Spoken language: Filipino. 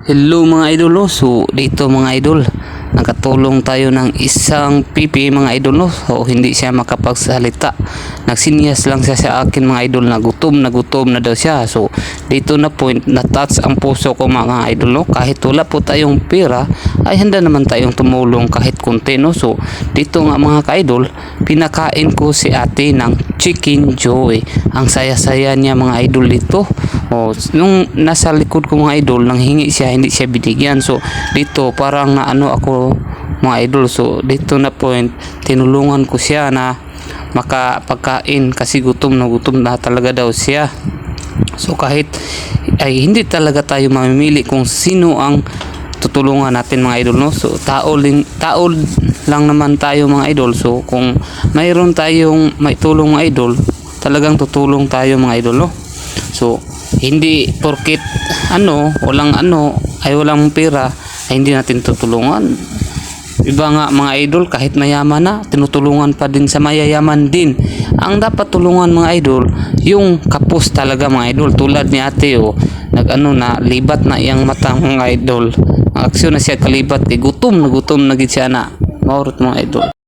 Hello mga idol, no? So dito mga idol, nakatulong tayo ng isang pipi mga idol, no? So hindi siya makapagsalita. Nagsinyas lang siya sa akin mga idol na gutom na daw siya. So dito na point na touch ang puso ko mga idol, no? Kahit wala po tayong pera ay handa naman tayong tumulong kahit konti, no? So dito nga mga ka-idol, pinakain ko si ate ng chicken joy. Ang saya-saya niya mga idol dito. Nung nasa likod ko mga idol, nang hingi siya, hindi siya binigyan. So dito parang naano ako mga idol. So dito na point, tinulungan ko siya na makapagkain kasi gutom na talaga daw siya. So kahit ay hindi talaga tayo mamimili kung sino ang tutulungan natin mga idol, no? So tao lang naman tayo mga idol. So kung mayroon tayong maitulong mga idol, talagang tutulong tayo mga idol, no? So hindi porkit walang pera ay hindi natin tutulungan. Iba nga mga idol, kahit mayaman na, tinutulungan pa din sa mayayaman din. Ang dapat tulungan mga idol, yung kapos talaga mga idol. Tulad ni ate na libat na iyang mata mga idol. Ang aksyon na siya kalibat, gutom na gid siya na. Maurot mga idol.